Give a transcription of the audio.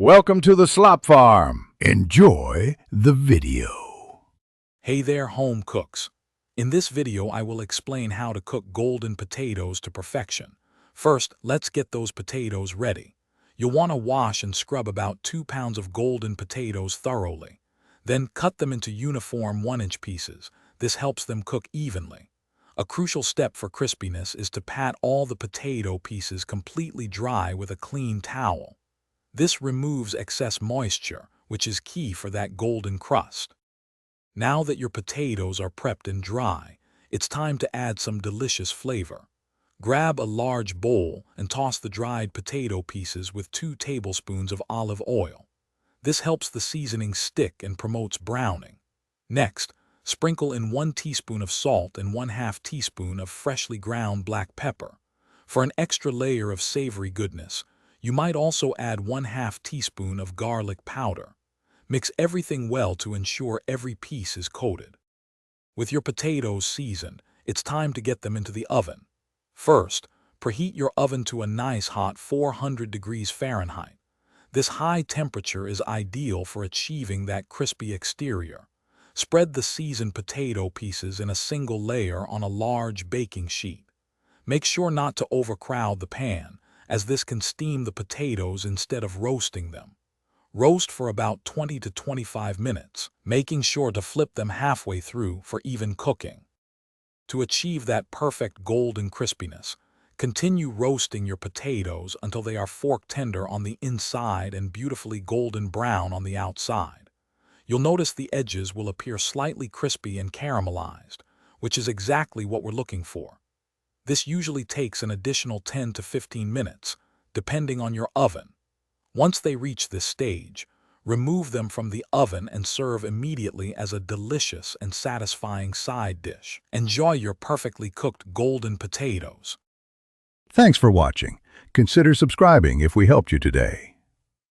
Welcome to the Slop Farm. Enjoy the video. Hey there, home cooks. In this video, I will explain how to cook golden potatoes to perfection. First, let's get those potatoes ready. You'll want to wash and scrub about 2 pounds of golden potatoes thoroughly. Then cut them into uniform 1-inch pieces. This helps them cook evenly. A crucial step for crispiness is to pat all the potato pieces completely dry with a clean towel. This removes excess moisture, which is key for that golden crust. Now that your potatoes are prepped and dry, it's time to add some delicious flavor. Grab a large bowl and toss the dried potato pieces with 2 tablespoons of olive oil. This helps the seasoning stick and promotes browning. Next, sprinkle in 1 teaspoon of salt and 1/2 teaspoon of freshly ground black pepper. For an extra layer of savory goodness, you might also add 1/2 teaspoon of garlic powder. Mix everything well to ensure every piece is coated. With your potatoes seasoned, it's time to get them into the oven. First, preheat your oven to a nice hot 400 degrees Fahrenheit. This high temperature is ideal for achieving that crispy exterior. Spread the seasoned potato pieces in a single layer on a large baking sheet. Make sure not to overcrowd the pan, as this can steam the potatoes instead of roasting them. Roast for about 20 to 25 minutes, making sure to flip them halfway through for even cooking. To achieve that perfect golden crispiness, continue roasting your potatoes until they are fork tender on the inside and beautifully golden brown on the outside. You'll notice the edges will appear slightly crispy and caramelized, which is exactly what we're looking for. This usually takes an additional 10 to 15 minutes, depending on your oven. Once they reach this stage, remove them from the oven and serve immediately as a delicious and satisfying side dish. Enjoy your perfectly cooked golden potatoes. Thanks for watching. Consider subscribing if we helped you today.